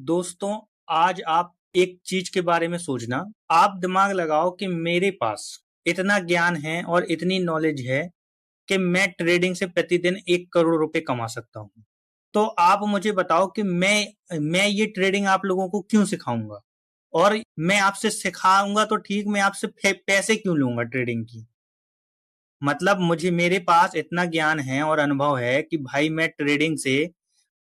दोस्तों, आज आप एक चीज के बारे में सोचना। आप दिमाग लगाओ कि मेरे पास इतना ज्ञान है और इतनी नॉलेज है कि मैं ट्रेडिंग से प्रतिदिन 1 करोड़ रुपए कमा सकता हूँ। तो आप मुझे बताओ कि मैं ये ट्रेडिंग आप लोगों को क्यों सिखाऊंगा? और मैं आपसे सिखाऊंगा तो ठीक, मैं आपसे पैसे क्यों लूंगा ट्रेडिंग की? मतलब मुझे मेरे पास इतना ज्ञान है और अनुभव है कि भाई मैं ट्रेडिंग से,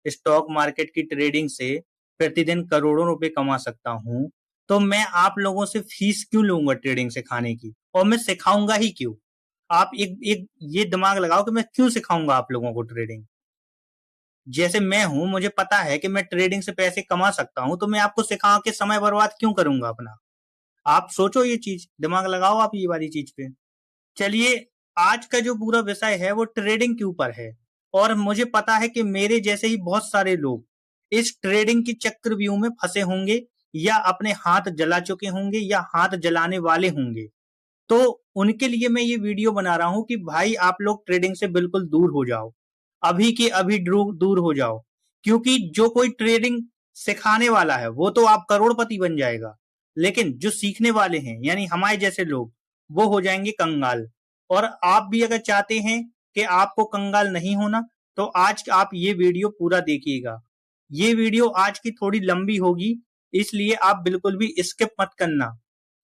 स्टॉक मार्केट की ट्रेडिंग से प्रतिदिन करोड़ों रुपए कमा सकता हूं। तो मैं आप लोगों से फीस क्यों लूंगा ट्रेडिंग सिखाने की, और मैं सिखाऊंगा ही क्यों? आप एक एक ये दिमाग लगाओ कि मैं क्यों सिखाऊंगा आप लोगों को ट्रेडिंग। जैसे मैं हूं, मुझे पता है कि मैं ट्रेडिंग से पैसे कमा सकता हूं, तो मैं आपको सिखा के समय बर्बाद क्यों करूंगा अपना? आप सोचो, ये चीज दिमाग लगाओ आप ये वाली चीज पे। चलिए, आज का जो पूरा विषय है वो ट्रेडिंग के ऊपर है। और मुझे पता है कि मेरे जैसे ही बहुत सारे लोग इस ट्रेडिंग की चक्रव्यूह में फंसे होंगे, या अपने हाथ जला चुके होंगे, या हाथ जलाने वाले होंगे। तो उनके लिए मैं ये वीडियो बना रहा हूं कि भाई आप लोग ट्रेडिंग से बिल्कुल दूर हो जाओ। अभी के अभी दूर हो जाओ। क्योंकि जो कोई ट्रेडिंग सिखाने वाला है वो तो आप करोड़पति बन जाएगा, लेकिन जो सीखने वाले हैं यानी हमारे जैसे लोग, वो हो जाएंगे कंगाल। और आप भी अगर चाहते हैं कि आपको कंगाल नहीं होना, तो आज आप ये वीडियो पूरा देखिएगा। ये वीडियो आज की थोड़ी लंबी होगी, इसलिए आप बिल्कुल भी स्किप मत करना,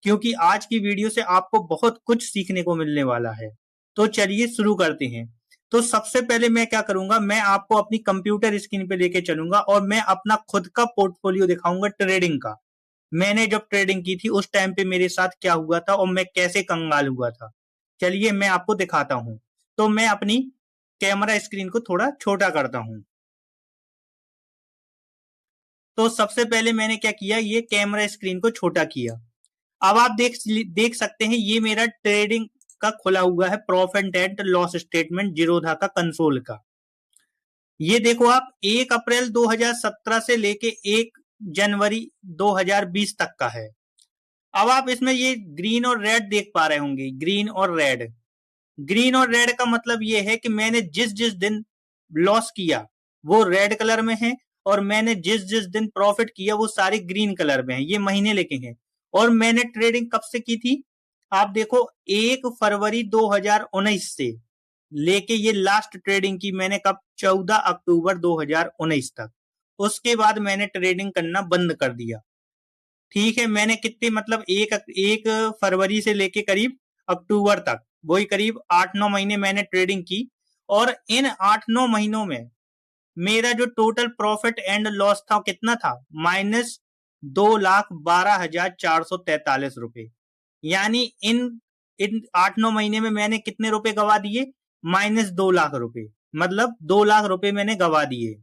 क्योंकि आज की वीडियो से आपको बहुत कुछ सीखने को मिलने वाला है। तो चलिए शुरू करते हैं। तो सबसे पहले मैं क्या करूंगा, मैं आपको अपनी कंप्यूटर स्क्रीन पे लेके चलूंगा और मैं अपना खुद का पोर्टफोलियो दिखाऊंगा ट्रेडिंग का। मैंने जब ट्रेडिंग की थी उस टाइम पे मेरे साथ क्या हुआ था और मैं कैसे कंगाल हुआ था। चलिए मैं आपको दिखाता हूं। तो मैं अपनी कैमरा स्क्रीन को थोड़ा छोटा करता हूं। तो सबसे पहले मैंने क्या किया, ये कैमरा स्क्रीन को छोटा किया। अब आप देख सकते हैं, ये मेरा ट्रेडिंग का खुला हुआ है profit and loss statement Zerodha का कंसोल का। ये देखो आप, 1 अप्रैल 2017 से लेके 1 जनवरी 2020 तक का है। अब आप इसमें ये ग्रीन और रेड देख पा रहे होंगे, ग्रीन और रेड। ग्रीन और रेड का मतलब ये है कि मैंने जिस जिस दिन लॉस किया वो रेड कलर में है, और मैंने जिस जिस दिन प्रॉफिट किया वो सारे ग्रीन कलर में है। ये महीने लिखे हैं। और मैंने ट्रेडिंग कब से की थी, आप देखो, 1 फरवरी 2019 से लेके ये लास्ट ट्रेडिंग की मैंने कब, 14 अक्टूबर 2019 तक। उसके बाद मैंने ट्रेडिंग करना बंद कर दिया। ठीक है, मैंने कितने, मतलब एक फरवरी से लेके करीब अक्टूबर तक, वही करीब 8-9 महीने मैंने ट्रेडिंग की। और इन 8-9 महीनों में मेरा जो टोटल प्रॉफिट एंड लॉस था कितना था, -2,12,443 रुपए। यानी इन इन 8-9 महीने में मैंने कितने रुपए गवा दिए, -2 लाख रुपए। मतलब 2 लाख रुपए मैंने गवा दिए।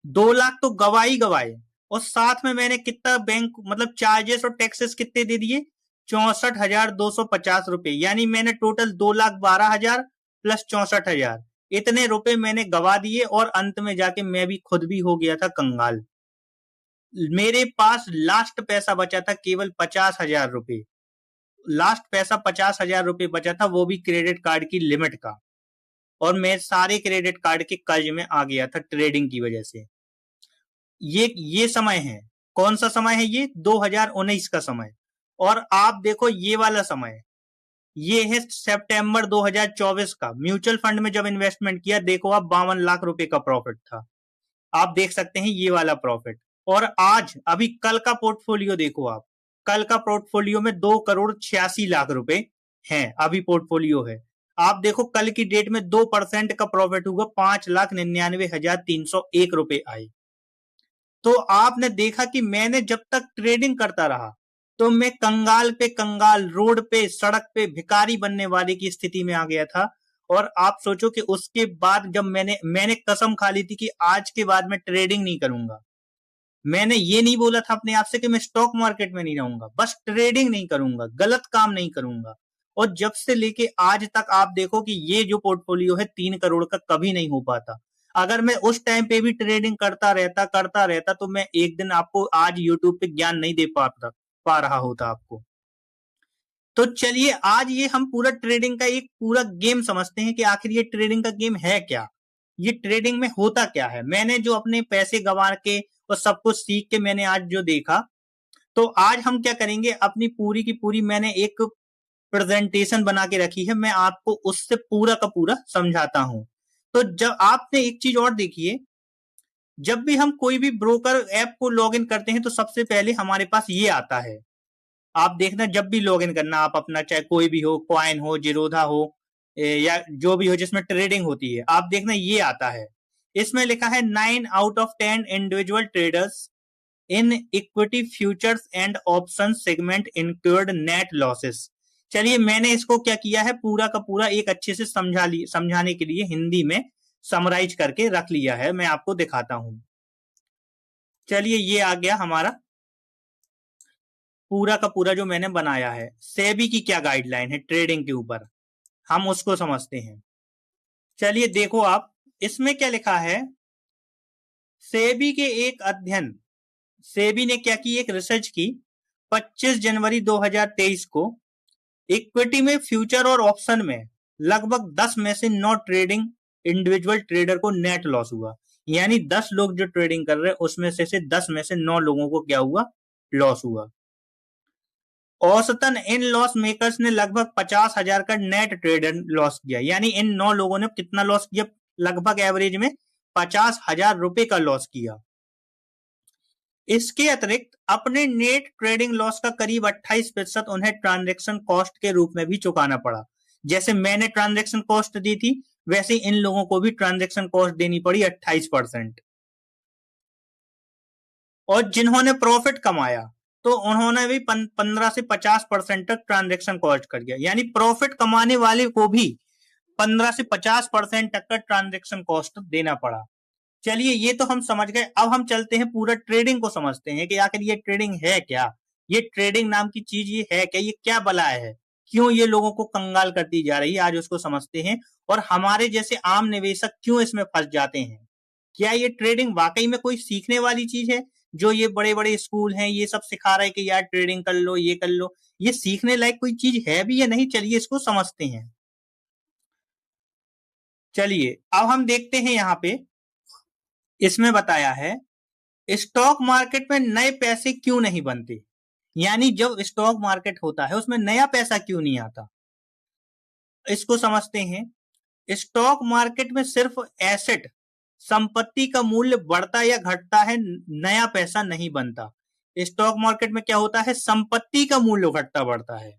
2 लाख तो गवा ही गवाए, और साथ में मैंने कितना बैंक, मतलब चार्जेस और टैक्सेस कितने दे दिए, 64,250 रुपए। यानी मैंने टोटल 2,12,000 प्लस 64,000, इतने रुपए मैंने गवा दिए। और अंत में जाके मैं भी खुद भी हो गया था कंगाल। मेरे पास लास्ट पैसा बचा था केवल 50,000 रुपए। लास्ट पैसा 50,000 रुपए बचा था, वो भी क्रेडिट कार्ड की लिमिट का। और मैं सारे क्रेडिट कार्ड के कर्ज में आ गया था ट्रेडिंग की वजह से। ये समय है, कौन सा समय है, ये 2019 का समय। और आप देखो ये वाला समय, ये है सितंबर 2024 का। म्यूचुअल फंड में जब इन्वेस्टमेंट किया, देखो आप 52 लाख रुपए का प्रॉफिट था। आप देख सकते हैं ये वाला प्रॉफिट। और आज अभी कल का पोर्टफोलियो देखो आप, कल का पोर्टफोलियो में 2,86,00,000 रुपए हैं, अभी पोर्टफोलियो है। आप देखो कल की डेट में 2% का प्रॉफिट हुआ, 5,99,301 रुपए आए। तो आपने देखा कि मैंने जब तक ट्रेडिंग करता रहा, तो मैं कंगाल पे कंगाल, रोड पे, सड़क पे भिखारी बनने वाले की स्थिति में आ गया था। और आप सोचो कि उसके बाद जब मैंने कसम खा ली थी कि आज के बाद मैं ट्रेडिंग नहीं करूंगा। मैंने ये नहीं बोला था अपने आप से कि मैं स्टॉक मार्केट में नहीं रहूंगा, बस ट्रेडिंग नहीं करूंगा, गलत काम नहीं करूंगा। और जब से लेके आज तक आप देखो कि ये जो पोर्टफोलियो है 3 करोड़ का कभी नहीं हो पाता। अगर मैं उस टाइम पे भी ट्रेडिंग करता रहता तो मैं एक दिन आपको आज यूट्यूब पे ज्ञान नहीं दे पा रहा होता आपको। तो चलिए आज ये हम पूरा ट्रेडिंग का एक पूरा गेम समझते हैं कि आखिर ये ट्रेडिंग का गेम है क्या, ये ट्रेडिंग में होता क्या है। मैंने जो अपने पैसे गंवा के और सब कुछ सीख के मैंने आज जो देखा, तो आज हम क्या करेंगे, अपनी पूरी की पूरी मैंने एक प्रेजेंटेशन बना के रखी है, मैं आपको उससे पूरा का पूरा समझाता हूं। तो जब आपने एक चीज और देखिए, जब भी हम कोई भी ब्रोकर ऐप को लॉगिन करते हैं तो सबसे पहले हमारे पास ये आता है। आप देखना, जब भी लॉगिन करना आप अपना, चाहे कोई भी हो, क्वाइन हो, जीरोधा हो, या जो भी हो जिसमें ट्रेडिंग होती है, आप देखना ये आता है। इसमें लिखा है 9 out of 10 individual traders in equity futures and option segment incurred net losses. चलिए, मैंने इसको क्या किया है, पूरा का पूरा एक अच्छे से समझाने के लिए हिंदी में समराइज करके रख लिया है, मैं आपको दिखाता हूं। चलिए, ये आ गया हमारा पूरा का पूरा जो मैंने बनाया है। सेबी की क्या गाइडलाइन है ट्रेडिंग के ऊपर, हम उसको समझते हैं। चलिए देखो आप, इसमें क्या लिखा है, सेबी के एक अध्ययन, सेबी ने क्या की, एक रिसर्च की 25 जनवरी 2023 को इक्विटी में फ्यूचर और ऑप्शन में लगभग 10 में से 9 ट्रेडिंग इंडिविजुअल ट्रेडर को नेट लॉस हुआ। यानी 10 लोग जो ट्रेडिंग कर रहे हैं उसमें से 10 में से 9 लोगों को क्या हुआ, लॉस हुआ। औसतन इन लॉस मेकर्स ने लगभग 50,000 का नेट ट्रेडर लॉस किया। यानी इन 9 लोगों ने कितना लॉस किया, लगभग एवरेज में 50,000 रुपए का लॉस किया। इसके अतिरिक्त अपने नेट ट्रेडिंग लॉस का करीब 28% उन्हें ट्रांजैक्शन कॉस्ट के रूप में भी चुकाना पड़ा। जैसे मैंने ट्रांजैक्शन कॉस्ट दी थी, वैसे इन लोगों को भी ट्रांजैक्शन कॉस्ट देनी पड़ी 28%। और जिन्होंने प्रॉफिट कमाया तो उन्होंने भी 15 से 50% तक ट्रांजैक्शन कॉस्ट कर दिया। यानी प्रॉफिट कमाने वाले को भी 15 से 50% तक का ट्रांजैक्शन कॉस्ट देना पड़ा। चलिए, ये तो हम समझ गए। अब हम चलते हैं पूरा ट्रेडिंग को समझते हैं कि आखिर ये ट्रेडिंग है क्या, ये ट्रेडिंग नाम की चीज ये है क्या, ये क्या बलाय है, क्यों ये लोगों को कंगाल करती जा रही है, आज उसको समझते हैं। और हमारे जैसे आम निवेशक क्यों इसमें फंस जाते हैं। क्या ये ट्रेडिंग वाकई में कोई सीखने वाली चीज है, जो ये बड़े बड़े स्कूल हैं ये सब सिखा रहे हैं कि यार ट्रेडिंग कर लो, ये कर लो, ये सीखने लायक कोई चीज है भी या नहीं, चलिए इसको समझते हैं। चलिए अब हम देखते हैं, यहाँ पे इसमें बताया है स्टॉक मार्केट में नए पैसे क्यों नहीं बनते। यानी जब स्टॉक मार्केट होता है उसमें नया पैसा क्यों नहीं आता, इसको समझते हैं। स्टॉक मार्केट में सिर्फ एसेट, संपत्ति का मूल्य बढ़ता या घटता है, नया पैसा नहीं बनता। स्टॉक मार्केट में क्या होता है, संपत्ति का मूल्य घटता बढ़ता है,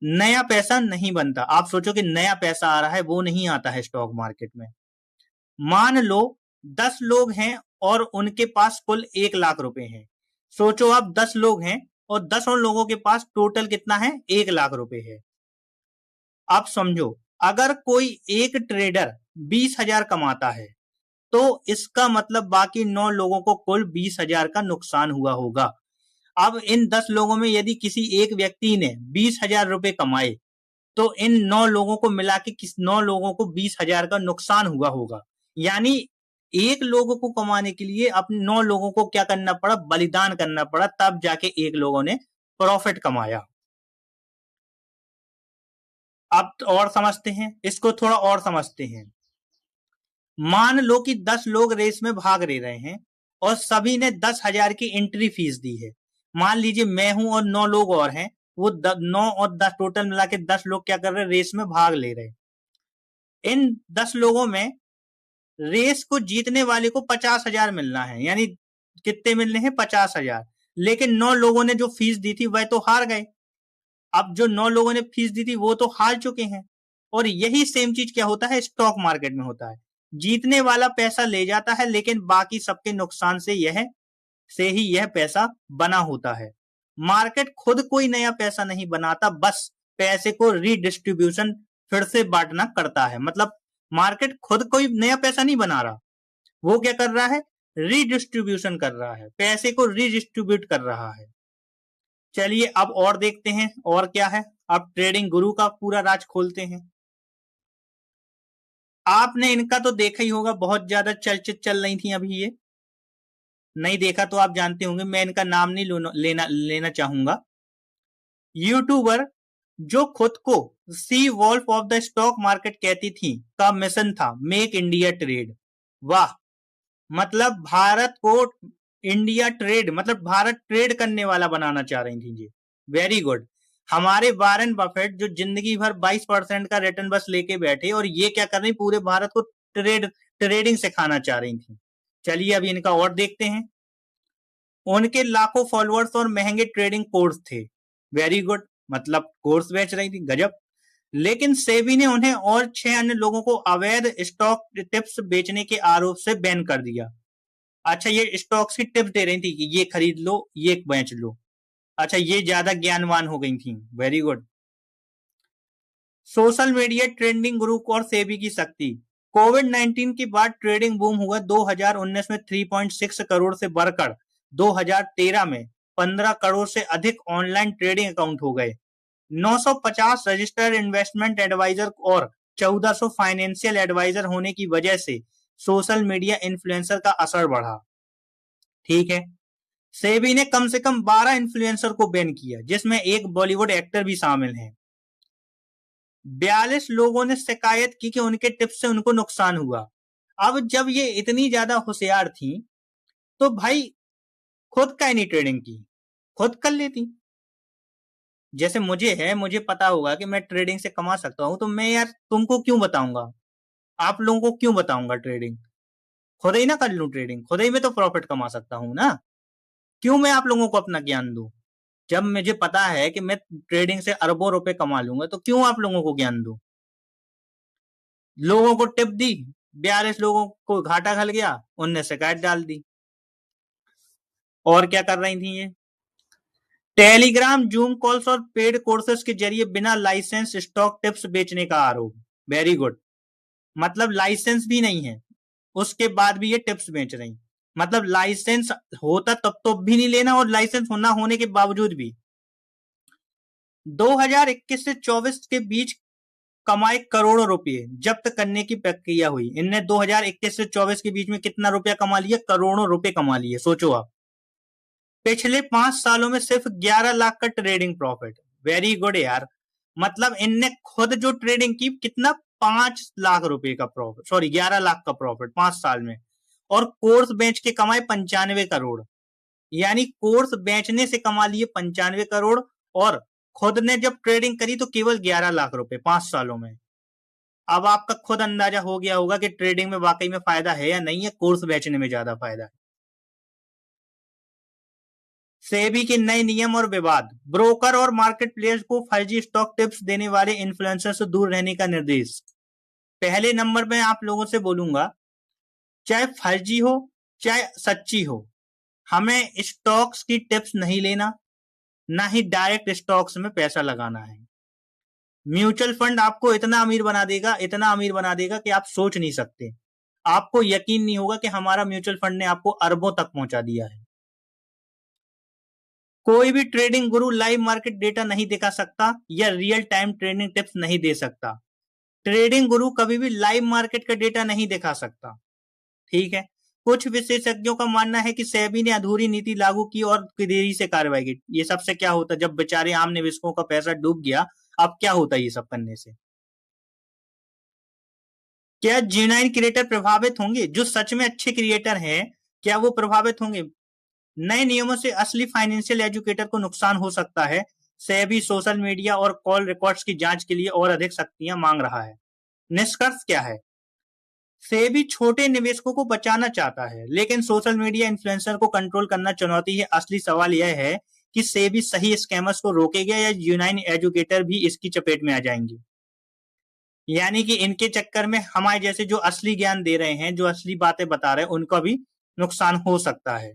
नया पैसा नहीं बनता। आप सोचो कि नया पैसा आ रहा है, वो नहीं आता है स्टॉक मार्केट में। मान लो 10 लोग हैं और उनके पास कुल 1 लाख रुपए हैं। सोचो आप 10 लोग हैं और 10 लोगों के पास टोटल कितना है, 1 लाख रुपए है। आप समझो, अगर कोई एक ट्रेडर 20,000 कमाता है तो इसका मतलब बाकी 9 लोगों को कुल 20,000 का नुकसान हुआ होगा। अब इन 10 लोगों में यदि किसी एक व्यक्ति ने 20,000 रुपए कमाए तो इन 9 लोगों को मिला के 9 लोगों को 20,000 का नुकसान हुआ होगा। यानी एक लोगों को कमाने के लिए अपने 9 लोगों को क्या करना पड़ा, बलिदान करना पड़ा, तब जाके एक लोगों ने प्रॉफिट कमाया। अब और समझते हैं, इसको थोड़ा और समझते हैं। मान लो कि 10 लोग रेस में भाग ले रहे हैं और सभी ने 10,000 की एंट्री फीस दी है। मान लीजिए मैं हूं और 9 लोग और हैं, वो 9 और 10 टोटल मिला के 10 लोग क्या कर रहे हैं, रेस में भाग ले रहे हैं। इन 10 लोगों में रेस को जीतने वाले को 50,000 मिलना है। यानी कितने मिलने हैं, 50,000। लेकिन 9 लोगों ने जो फीस दी थी वह तो हार गए। अब जो 9 लोगों ने फीस दी थी वो तो हार चुके हैं। और यही सेम चीज क्या होता है, स्टॉक मार्केट में होता है। जीतने वाला पैसा ले जाता है लेकिन बाकी सबके नुकसान से ही यह पैसा बना होता है। मार्केट खुद कोई नया पैसा नहीं बनाता, बस पैसे को रीडिस्ट्रीब्यूशन फिर से बांटना करता है। मतलब मार्केट खुद कोई नया पैसा नहीं बना रहा, वो क्या कर रहा है, रीडिस्ट्रीब्यूशन कर रहा है, पैसे को रीडिस्ट्रीब्यूट कर रहा है। चलिए अब और देखते हैं और क्या है। अब ट्रेडिंग गुरु का पूरा राज खोलते हैं। आपने इनका तो देखा ही होगा, बहुत ज्यादा चर्चित चल रही थी अभी ये। नहीं देखा तो आप जानते होंगे, मैं इनका नाम नहीं लेना चाहूंगा। यूट्यूबर जो खुद को she wolf of the stock market कहती थी, का मिशन था मेक इंडिया ट्रेड। वाह, मतलब भारत को इंडिया ट्रेड मतलब भारत ट्रेड करने वाला बनाना चाह रही थी ये। Very good. हमारे वारेन बफेट जो जिंदगी भर 22% का रिटर्न बस लेके बैठे, और ये क्या कर रही, पूरे भारत को ट्रेडिंग सिखाना चाह रही थी। चलिए अभी इनका और देखते हैं। उनके लाखों फॉलोअर्स और महंगे ट्रेडिंग कोर्स थे। वेरी गुड, मतलब कोर्स बेच रही थी, गजब। लेकिन सेबी ने उन्हें और 6 अन्य लोगों को अवैध स्टॉक टिप्स बेचने के आरोप से बैन कर दिया। अच्छा, ये स्टॉक्स की टिप्स दे रही थी कि ये खरीद लो, ये बेच लो। अच्छा, ये ज्यादा ज्ञानवान हो गई थी। Very good. Social media trending group और सेबी की शक्ति। कोविड-19 के बाद ट्रेडिंग बूम हुआ। 2019 में 3.6 करोड़ से बढ़कर 2013 में 15 करोड़ से अधिक ऑनलाइन ट्रेडिंग अकाउंट हो गए। 950 रजिस्टर्ड इन्वेस्टमेंट एडवाइजर और 1400 फाइनेंशियल एडवाइजर होने की वजह से सोशल मीडिया इन्फ्लुएंसर का असर बढ़ा। ठीक है। सेबी ने कम से कम 12 इन्फ्लुएंसर को बैन किया, जिसमें एक बॉलीवुड एक्टर भी शामिल हैं। 42 लोगों ने शिकायत की कि उनके टिप्स से उनको नुकसान हुआ। अब जब ये इतनी ज्यादा होशियार थी, तो भाई खुद का नहीं ट्रेडिंग की, खुद कर लेती। जैसे मुझे है, मुझे पता होगा कि मैं ट्रेडिंग से कमा सकता हूं, तो मैं यार तुमको क्यों बताऊंगा, आप लोगों को क्यों बताऊंगा ट्रेडिंग। खुद ही ना कर लूं ट्रेडिंग, खुद ही में तो प्रॉफिट कमा सकता हूं ना। क्यों मैं आप लोगों को अपना ज्ञान दूं। जब मुझे पता है कि मैं ट्रेडिंग से अरबों रुपए कमा लूंगा, तो क्यों आप लोगों को ज्ञान दूं। लोगों को टिप दी, 42 लोगों को घाटा खल गया, उनने शिकायत डाल दी। और क्या कर रही थी ये, टेलीग्राम, जूम कॉल्स और पेड कोर्सेज के जरिए बिना लाइसेंस स्टॉक टिप्स बेचने का आरोप। Very good. मतलब लाइसेंस भी नहीं है, उसके बाद भी ये टिप्स बेच रही। मतलब लाइसेंस होता तब तो भी नहीं लेना, और लाइसेंस होना होने के बावजूद भी। 2021 से 24 के बीच कमाए करोड़ों रुपए, जब्त करने की प्रक्रिया हुई। इनने 2021 से 24 के बीच में कितना रुपया कमा लिया, करोड़ों रुपए कमा लिए। सोचो आप, पिछले 5 सालों में सिर्फ 11 लाख का ट्रेडिंग प्रॉफिट। वेरी गुड यार। मतलब इनने खुद जो ट्रेडिंग की, कितना, 5 लाख रुपए का प्रॉफिट, सॉरी 11 लाख का प्रॉफिट 5 साल में। और कोर्स बेच के कमाए 95 करोड़। यानी कोर्स बेचने से कमा लिए 95 करोड़, और खुद ने जब ट्रेडिंग करी तो केवल 11 लाख रुपए 5 सालों में। अब आपका खुद अंदाजा हो गया होगा कि ट्रेडिंग में वाकई में फायदा है या नहीं है, कोर्स बेचने में ज्यादा फायदा है। सेबी के नए नियम और विवाद। ब्रोकर और मार्केट प्लेयर्स को फर्जी स्टॉक टिप्स देने वाले इन्फ्लुएंसर से दूर रहने का निर्देश। पहले नंबर में आप लोगों से बोलूंगा, चाहे फर्जी हो चाहे सच्ची हो, हमें स्टॉक्स की टिप्स नहीं लेना, ना ही डायरेक्ट स्टॉक्स में पैसा लगाना है। म्यूचुअल फंड आपको इतना अमीर बना देगा, इतना अमीर बना देगा कि आप सोच नहीं सकते। आपको यकीन नहीं होगा कि हमारा म्यूचुअल फंड ने आपको अरबों तक पहुंचा दिया है। कोई भी ट्रेडिंग गुरु लाइव मार्केट डेटा नहीं दिखा सकता या रियल टाइम ट्रेडिंग टिप्स नहीं दे सकता। ट्रेडिंग गुरु कभी भी लाइव मार्केट का डेटा नहीं दिखा सकता। ठीक है। कुछ विशेषज्ञों का मानना है कि सेबी ने अधूरी नीति लागू की और देरी से कार्रवाई की। ये सबसे क्या होता, जब बेचारे आम निवेशकों का पैसा डूब गया, अब क्या होता ये सब करने से। क्या जेन्युइन क्रिएटर प्रभावित होंगे, जो सच में अच्छे क्रिएटर हैं, क्या वो प्रभावित होंगे। नए नियमों से असली फाइनेंशियल एजुकेटर को नुकसान हो सकता है। सेबी सोशल मीडिया और कॉल रिकॉर्ड्स की जांच के लिए और अधिक शक्तियां मांग रहा है। निष्कर्ष क्या है, सेबी छोटे निवेशकों को बचाना चाहता है, लेकिन सोशल मीडिया इन्फ्लुएंसर को कंट्रोल करना चुनौती है। असली सवाल यह है कि सेबी सही स्कैमर्स को रोकेगा या जेन्युइन एजुकेटर भी इसकी चपेट में आ जाएंगे। यानी कि इनके चक्कर में हमारे जैसे जो असली ज्ञान दे रहे हैं, जो असली बातें बता रहे हैं, उनका भी नुकसान हो सकता है।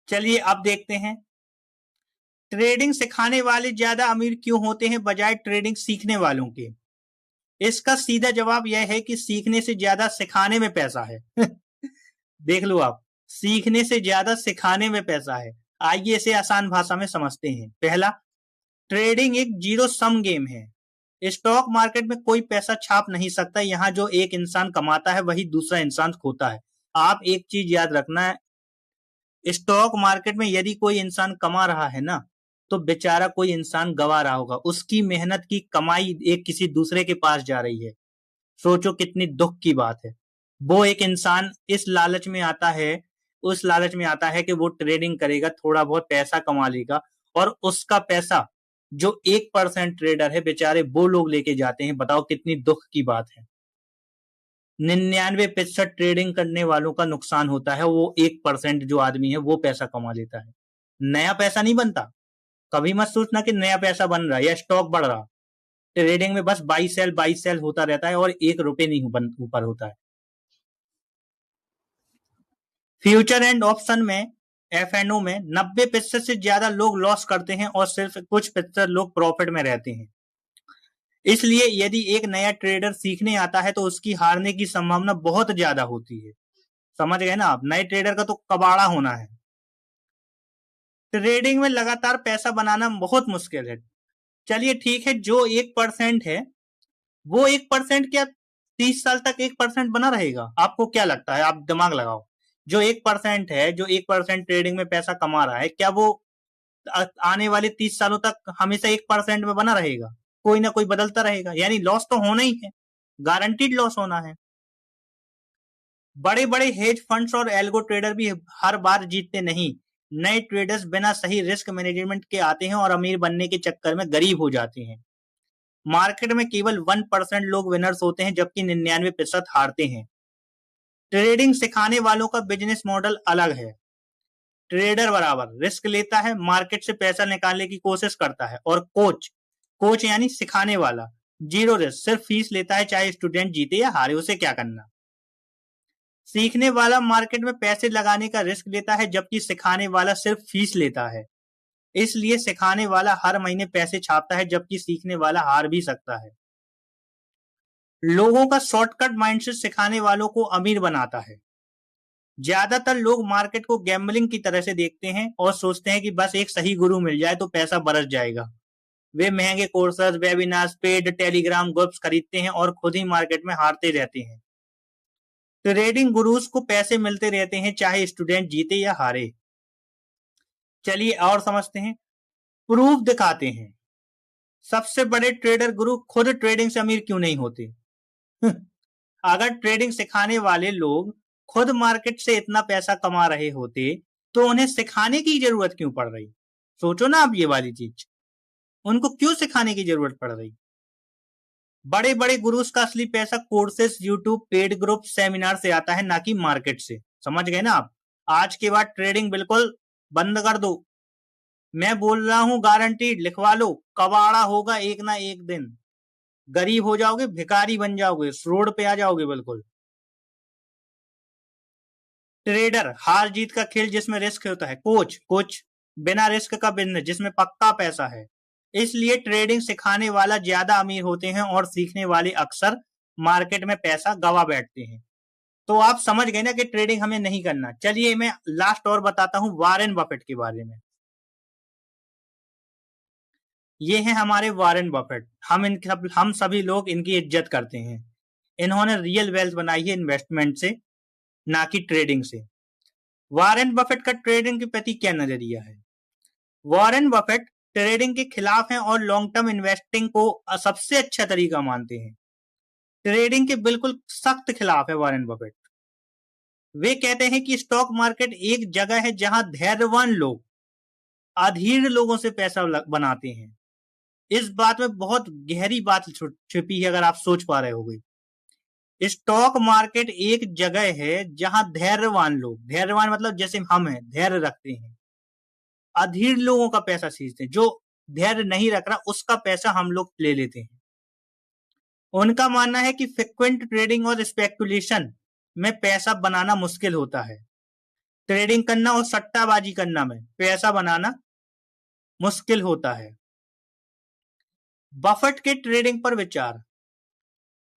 चलिए अब देखते हैं, ट्रेडिंग सिखाने वाले ज्यादा अमीर क्यों होते हैं बजाय ट्रेडिंग सीखने वालों के। इसका सीधा जवाब यह है कि सीखने से ज्यादा सिखाने में पैसा है। देख लो आप, सीखने से ज्यादा सिखाने में पैसा है। आइए इसे आसान भाषा में समझते हैं। पहला, ट्रेडिंग एक जीरो सम गेम है। स्टॉक मार्केट में कोई पैसा छाप नहीं सकता। यहाँ जो एक इंसान कमाता है वही दूसरा इंसान खोता है। आप एक चीज याद रखना है, स्टॉक मार्केट में यदि कोई इंसान कमा रहा है ना, तो बेचारा कोई इंसान गवा रहा होगा। उसकी मेहनत की कमाई एक किसी दूसरे के पास जा रही है। सोचो कितनी दुख की बात है। वो एक इंसान इस लालच में आता है, उस लालच में आता है कि वो ट्रेडिंग करेगा, थोड़ा बहुत पैसा कमा लेगा, और उसका पैसा जो 1% ट्रेडर है बेचारे वो लोग लेके जाते हैं। बताओ कितनी दुख की बात है। 99% ट्रेडिंग करने वालों का नुकसान होता है, वो 1% जो आदमी है वो पैसा कमा लेता है। नया पैसा नहीं बनता। कभी मत सोचना कि नया पैसा बन रहा है या स्टॉक बढ़ रहा। ट्रेडिंग में बस बाई सेल होता रहता है और 1 रुपए नहीं ऊपर होता है। फ्यूचर एंड ऑप्शन में, एफएनओ में 90% से ज्यादा लोग लॉस करते हैं और सिर्फ कुछ प्रतिशत लोग प्रॉफिट में रहते हैं। इसलिए यदि एक नया ट्रेडर सीखने आता है तो उसकी हारने की संभावना बहुत ज्यादा होती है। समझ गए ना आप? नए ट्रेडर का तो कबाड़ा होना है। ट्रेडिंग में लगातार पैसा बनाना बहुत मुश्किल है। चलिए ठीक है, जो 1% है वो 1% क्या 30 साल तक 1% बना रहेगा? आपको क्या लगता है? आप दिमाग लगाओ। जो 1% है, जो 1% ट्रेडिंग में पैसा कमा रहा है, क्या वो आने वाले 30 सालों तक हमेशा 1% में बना रहेगा? कोई ना कोई बदलता रहेगा, यानी लॉस तो होना ही है, गारंटीड लॉस होना है। बड़े बड़े हेज फंड्स और एल्गो ट्रेडर भी हर बार जीतते नहीं। नए ट्रेडर्स बिना सही रिस्क मैनेजमेंट के आते हैं और अमीर बनने के चक्कर में गरीब हो जाते हैं। मार्केट में केवल 1% लोग विनर्स होते हैं जबकि 99% हारते हैं। ट्रेडिंग सिखाने वालों का बिजनेस मॉडल अलग है। ट्रेडर बराबर रिस्क लेता है, मार्केट से पैसा निकालने की कोशिश करता है, और कोच, कोच यानी सिखाने वाला, जीरो रिस्क, सिर्फ फीस लेता है, चाहे स्टूडेंट जीते या हारे उसे क्या करना। सीखने वाला मार्केट में पैसे लगाने का रिस्क लेता है जबकि सिखाने वाला सिर्फ फीस लेता है। इसलिए सिखाने वाला हर महीने पैसे छापता है जबकि सीखने वाला हार भी सकता है। लोगों का शॉर्टकट माइंडसेट सिखाने वालों को अमीर बनाता है। ज्यादातर लोग मार्केट को गैम्बलिंग की तरह से देखते हैं और सोचते हैं कि बस एक सही गुरु मिल जाए तो पैसा बरस जाएगा। वे महंगे courses, webinar, paid Telegram groups खरीदते हैं और खुद ही मार्केट में हारते रहते हैं। ट्रेडिंग गुरुज को पैसे मिलते रहते हैं चाहे स्टूडेंट जीते या हारे। चलिए और समझते हैं, प्रूफ दिखाते हैं। सबसे बड़े ट्रेडर गुरु खुद ट्रेडिंग से अमीर क्यों नहीं होते? अगर ट्रेडिंग सिखाने वाले लोग खुद मार्केट से इतना पैसा कमा रहे होते तो उन्हें सिखाने की जरूरत क्यों पड़ रही? सोचो ना आप ये वाली चीज, उनको क्यों सिखाने की जरूरत पड़ रही? बड़े बड़े गुरुज का असली पैसा courses, YouTube, paid group, seminar से आता है, ना कि मार्केट से। समझ गए ना आप? आज के बाद ट्रेडिंग बिल्कुल बंद कर दो। मैं बोल रहा हूं, गारंटीड लिखवा लो, कबाड़ा होगा एक ना एक दिन। गरीब हो जाओगे, भिखारी बन जाओगे, रोड पे आ जाओगे बिल्कुल। ट्रेडर हार जीत का खेल जिसमें रिस्क होता है। कोच, कोच बिना रिस्क का बिजनेस जिसमें पक्का पैसा है। इसलिए ट्रेडिंग सिखाने वाला ज्यादा अमीर होते हैं और सीखने वाले अक्सर मार्केट में पैसा गवा बैठते हैं। तो आप समझ गए ना कि ट्रेडिंग हमें नहीं करना। चलिए मैं लास्ट और बताता हूं वॉरेन बफेट के बारे में। ये है हमारे वॉरेन बफेट। हम सभी लोग इनकी इज्जत करते हैं। इन्होंने रियल वेल्थ बनाई है इन्वेस्टमेंट से, ना कि ट्रेडिंग से। वॉरेन बफेट का ट्रेडिंग के प्रति क्या नजरिया है? वॉरेन बफेट ट्रेडिंग के खिलाफ हैं और लॉन्ग टर्म इन्वेस्टिंग को सबसे अच्छा तरीका मानते हैं। ट्रेडिंग के बिल्कुल सख्त खिलाफ है वॉरेन बफेट। वे कहते हैं कि स्टॉक मार्केट एक जगह है जहां धैर्यवान लोग अधीर लोगों से पैसा बनाते हैं। इस बात में बहुत गहरी बात छिपी है, अगर आप सोच पा रहे होगे। स्टॉक मार्केट एक जगह है जहां धैर्यवान लोग, धैर्यवान मतलब जैसे हम हैं, धैर्य रखते हैं, अधीर लोगों का पैसा खींचते हैं। जो धैर्य नहीं रख रहा उसका पैसा हम लोग ले लेते हैं। उनका मानना है कि फ्रिक्वेंट ट्रेडिंग और स्पेकुलेशन में पैसा बनाना मुश्किल होता है। ट्रेडिंग करना और सट्टाबाजी करना में पैसा बनाना मुश्किल होता है। बफेट के ट्रेडिंग पर विचार,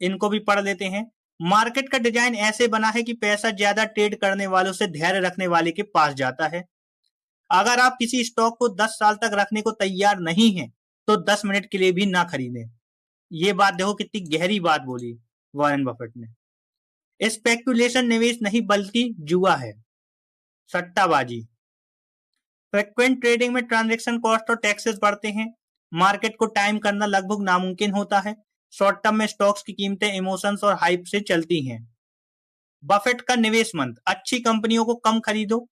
इनको भी पढ़ लेते हैं। मार्केट का डिजाइन ऐसे बना है कि पैसा ज्यादा ट्रेड करने वालों से धैर्य रखने वाले के पास जाता है। अगर आप किसी स्टॉक को 10 साल तक रखने को तैयार नहीं हैं, तो 10 मिनट के लिए भी ना खरीदें। ये बात देखो कितनी गहरी बात बोली वॉरेन बफेट ने। स्पेकुलेशन निवेश नहीं बल्कि जुआ है, सट्टाबाजी। फ्रिक्वेंट ट्रेडिंग में ट्रांजैक्शन कॉस्ट और टैक्सेस बढ़ते हैं। मार्केट को टाइम करना लगभग नामुमकिन होता है। शॉर्ट टर्म में स्टॉक्स की कीमतें इमोशंस और हाइप से चलती हैं। बफेट का निवेश मंत्र, अच्छी कंपनियों को कम खरीदो,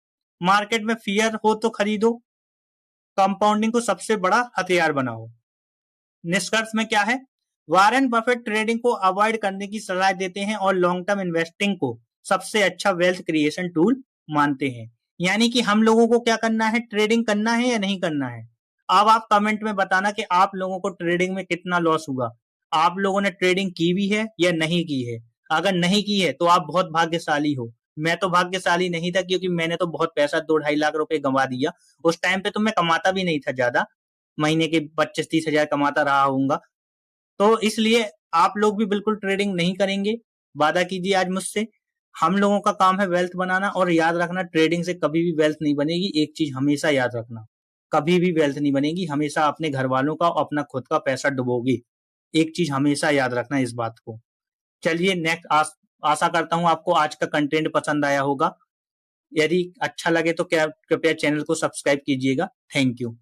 मार्केट में फियर हो तो खरीदो, कंपाउंडिंग को सबसे बड़ा हथियार बनाओ। निष्कर्ष में क्या है, वॉरेन बफेट ट्रेडिंग को अवॉइड करने की सलाह देते हैं और लॉन्ग टर्म इन्वेस्टिंग को सबसे अच्छा वेल्थ क्रिएशन टूल मानते हैं। यानी कि हम लोगों को क्या करना है, ट्रेडिंग करना है या नहीं करना है। अब आप कमेंट में बताना कि आप लोगों को ट्रेडिंग में कितना लॉस हुआ, आप लोगों ने ट्रेडिंग की भी है या नहीं की है। अगर नहीं की है तो आप बहुत भाग्यशाली हो। मैं तो भाग्यशाली नहीं था, क्योंकि मैंने तो बहुत पैसा 2-2.5 लाख रुपए गंवा दिया। उस टाइम पे तो मैं कमाता भी नहीं था ज्यादा, महीने के 25-30 हजार कमाता रहा हूंगा। तो इसलिए आप लोग भी बिल्कुल ट्रेडिंग नहीं करेंगे, वादा कीजिए आज मुझसे। हम लोगों का काम है वेल्थ बनाना, और याद रखना ट्रेडिंग से कभी भी वेल्थ नहीं बनेगी। एक चीज हमेशा याद रखना, कभी भी वेल्थ नहीं बनेगी, हमेशा अपने घर वालों का और अपना खुद का पैसा डुबोगे। एक चीज हमेशा याद रखना इस बात को। चलिए नेक्स्ट, आशा करता हूं आपको आज का कंटेंट पसंद आया होगा। यदि अच्छा लगे तो कृपया चैनल को सब्सक्राइब कीजिएगा। Thank you.